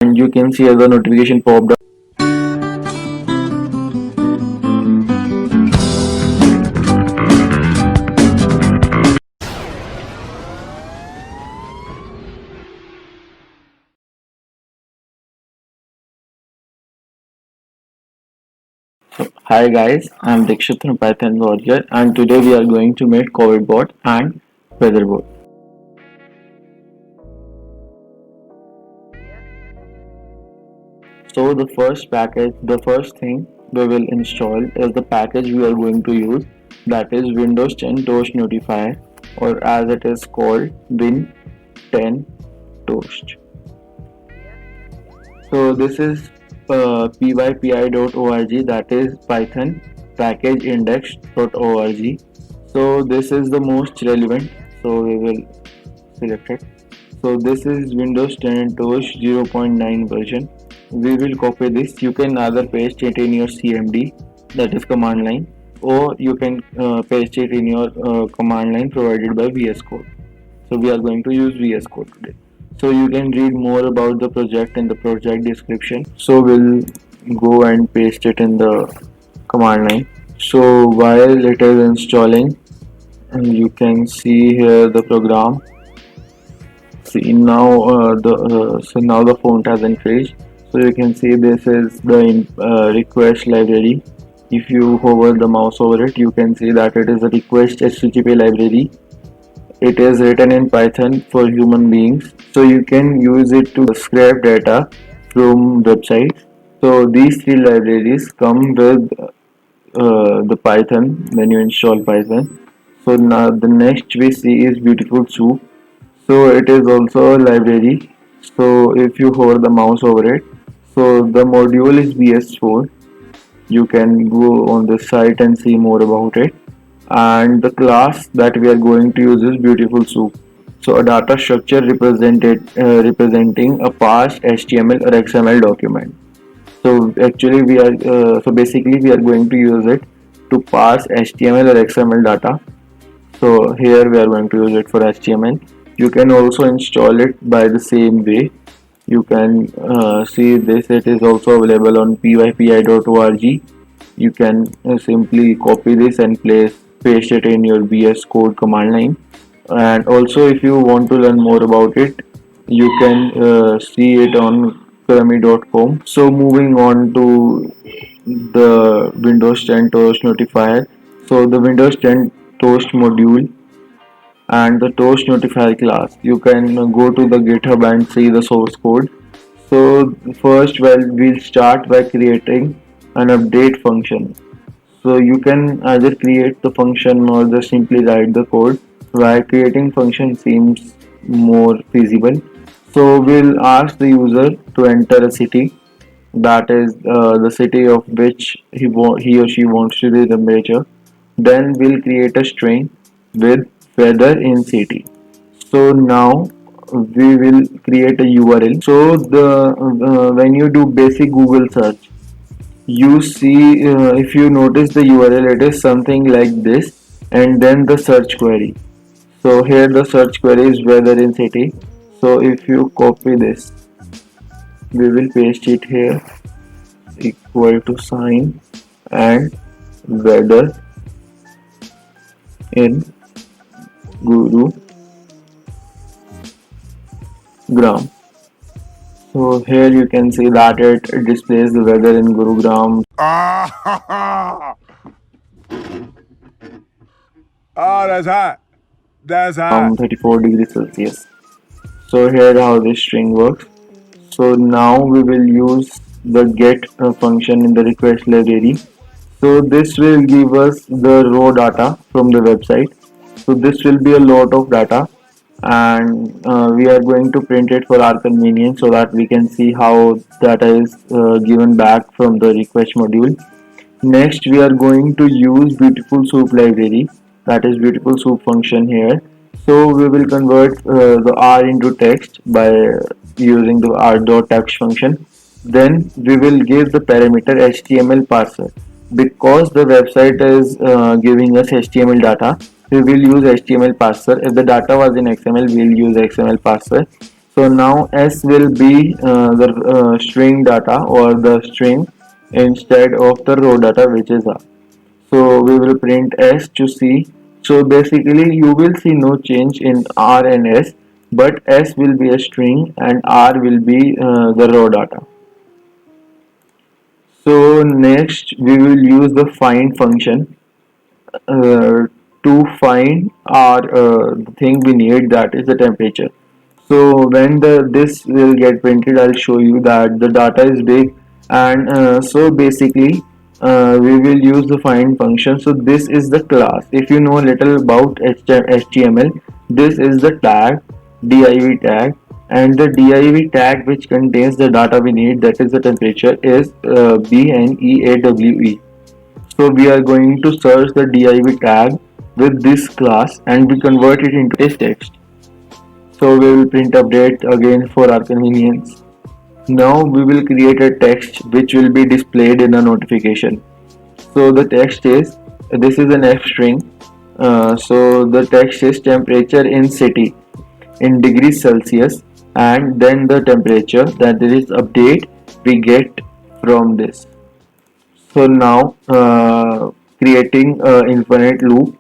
and you can see other notification popped up. Hi guys, I'm Dikshit from Python Warrior, and today we are going to make COVIDBot and WeatherBot. So the first thing we will install is the package we are going to use, that is Windows 10 Toast Notifier, or as it is called Win 10 Toast. So this is pypi.org, that is Python package index.org. So this is the most relevant, so we will select it. So this is Windows 10 Toast 0.9 version. We will copy this. You can either paste it in your CMD, that is command line, or you can paste it in your command line provided by VS Code. So we are going to use VS Code today. So you can read more about the project in the project description. So we'll go and paste it in the command line. So while it is installing, and you can see here the program. See now now the font has increased. So you can see this is the request library. If you hover the mouse over it, you can see that it is a request HTTP library. It is written in Python for human beings, so you can use it to scrape data from websites. So these three libraries come with the Python when you install Python. So now the next we see is Beautiful Soup. So it is also a library. So if you hover the mouse over it, so the module is VS4. You can go on the site and see more about it. And the class that we are going to use is Beautiful Soup. So a data structure representing a parsed HTML or XML document. So actually so basically we are going to use it to parse HTML or XML data. So here we are going to use it for HTML. You can also install it by the same way. You can see this, it is also available on pypi.org. You can simply copy this and paste it in your VS Code command line. And also if you want to learn more about it, you can see it on Kami.com. So moving on to the Windows 10 Toast Notifier. So the Windows 10 Toast module and the Toast Notifier class. You can go to the GitHub and see the source code. So first, we'll start by creating an update function. So you can either create the function or just simply write the code. While creating function seems more feasible. So we'll ask the user to enter a city, that is the city of which he or she wants to be the temperature. Then we'll create a string with weather in city. So now we will create a URL. So the when you do basic Google search, you see if you notice the URL, it is something like this, and then the search query. So here the search query is weather in city. So if you copy this, we will paste it here, equal to sign and weather in Gurugram. So here you can see that it displays the weather in Gurugram. Oh, that's hot. That's hot. 34 degrees Celsius. So here how this string works. So now we will use the get function in the request library. So this will give us the raw data from the website. So this will be a lot of data, and we are going to print it for our convenience so that we can see how data is given back from the request module. Next we are going to use Beautiful Soup library, that is Beautiful Soup function here. So we will convert the R into text by using the r.text function. Then we will give the parameter HTML parser. Because the website is giving us HTML data, we will use HTML parser. If the data was in XML, we'll use XML parser. So now S will be the string data or the string instead of the row data, which is R. So we will print S to C. So basically you will see no change in R and S, but S will be a string and R will be the raw data. So next we will use the find function to find our the thing we need, that is the temperature. So when this will get printed, I'll show you that the data is big, and so basically we will use the find function. So this is the class. If you know a little about HTML, this is the tag, div tag, and the div tag which contains the data we need, that is the temperature, is BNEAWE. So we are going to search the div tag with this class and we convert it into a text. So we will print update again for our convenience. Now we will create a text which will be displayed in a notification. So the text is, this is an F string. So the text is temperature in city in degrees Celsius, and then the temperature, that is update we get from this. So now creating infinite loop.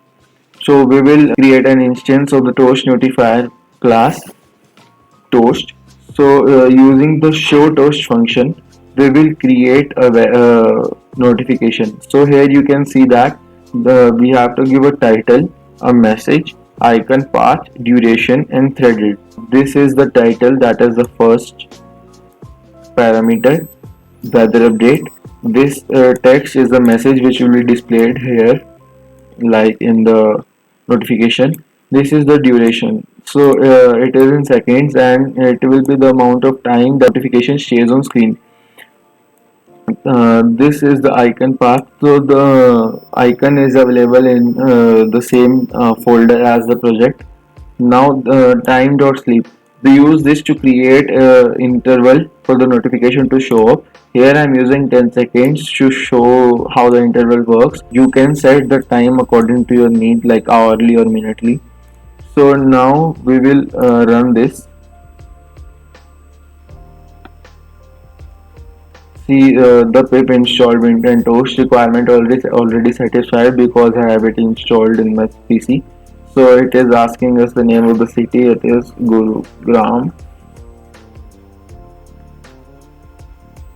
So we will create an instance of the toast notifier class toast. So using the show toast function, we will create a notification. So here you can see that we have to give a title, a message, icon, path, duration, and threaded. This is the title, that is the first parameter, weather update. This text is the message which will be displayed here, like in the notification. This is the duration. So it is in seconds, and it will be the amount of time the notification stays on screen. This is the icon path. So the icon is available in the same folder as the project. Now time.sleep. We use this to create interval for the notification to show up. Here I am using 10 seconds to show how the interval works. You can set the time according to your need, like hourly or minutely. So now we will run this. See the pip installed Windows and Toast requirement already satisfied because I have it installed in my PC. So it is asking us the name of the city. It is Gurugram.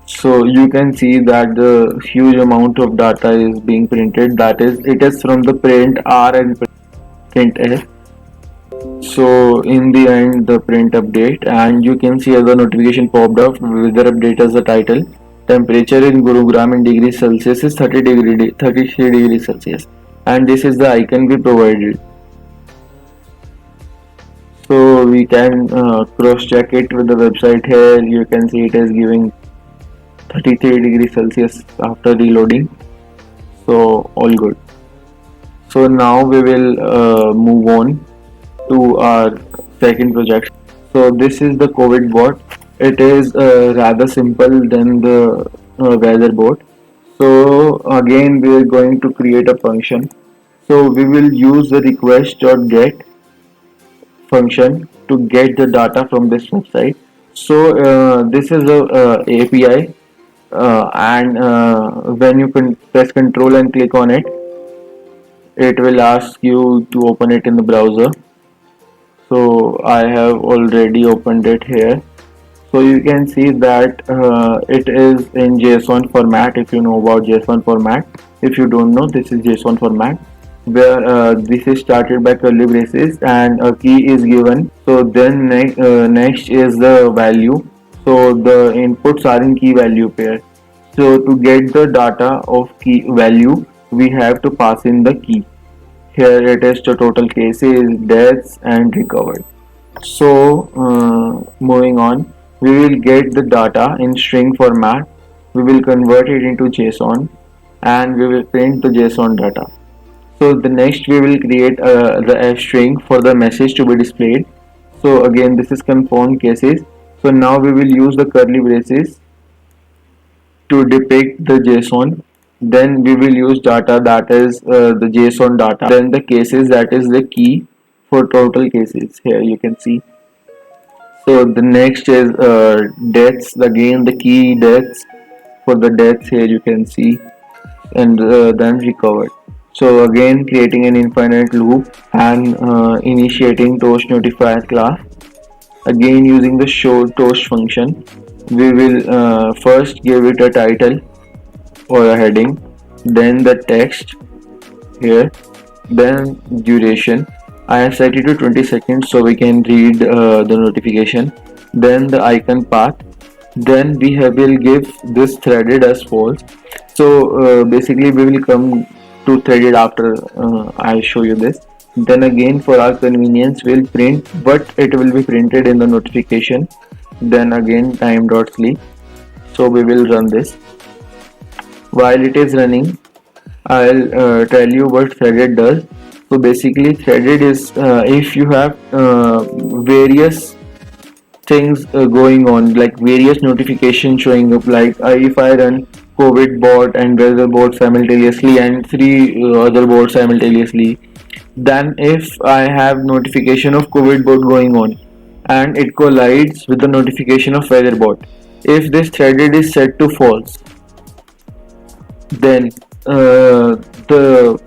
So you can see that the huge amount of data is being printed. That is, it is from the print R and print S. So in the end, the print update, and you can see other notification popped up. Weather update as the title. Temperature in Gurugram in degrees Celsius is 33 degrees Celsius, and this is the icon we provided. So we can cross check it with the website. Here you can see it is giving 33 degrees Celsius after reloading. So all good. So now we will move on to our second project. So this is the COVID bot. It is rather simple than the weather bot. So again we are going to create a function. So we will use the request.get function to get the data from this website. So this is a API, and when you can press Control and click on it, it will ask you to open it in the browser. So I have already opened it here. So you can see that it is in JSON format. If you know about JSON format, if you don't know, this is JSON format, where this is started by curly braces and a key is given. So then next is the value. So the inputs are in key value pair. So to get the data of key value, we have to pass in the key. Here it is the total cases, deaths, and recovered. So moving on, we will get the data in string format. We will convert it into JSON, and we will print the JSON data. So the next we will create the string for the message to be displayed. So again this is confound cases. So now we will use the curly braces to depict the JSON. Then we will use data, that is the JSON data. Then the cases, that is the key for total cases. Here you can see. So the next is deaths. Again, the key deaths. For the deaths here you can see, and then recovered. So again, creating an infinite loop and initiating toast notifier class. Again, using the show toast function, we will first give it a title or a heading, then the text here, then duration. I have set it to 20 seconds so we can read the notification. Then the icon path. Then will give this threaded as false. So basically we will come to threaded after I show you this. Then again, for our convenience, we'll print, but it will be printed in the notification. Then again, time dot sleep. So we will run this. While it is running, I'll tell you what threaded does. So basically, threaded is if you have various things going on, like various notifications showing up, like if I run COVID bot and weather bot simultaneously and three other bots simultaneously, then if I have notification of COVID bot going on and it collides with the notification of weather bot, if this threaded is set to false, then the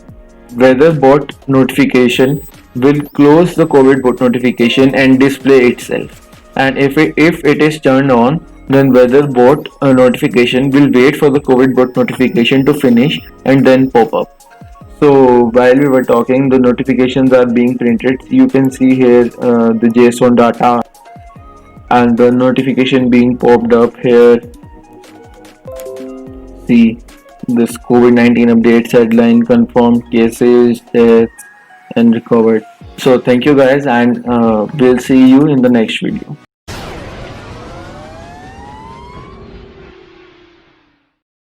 weather bot notification will close the COVID bot notification and display itself. And if it is turned on, then weather bot notification will wait for the COVID bot notification to finish and then pop up. So while we were talking, the notifications are being printed. You can see here the JSON data and the notification being popped up here. See this COVID-19 updates headline, confirmed cases, deaths, and recovered. So thank you guys, and we'll see you in the next video.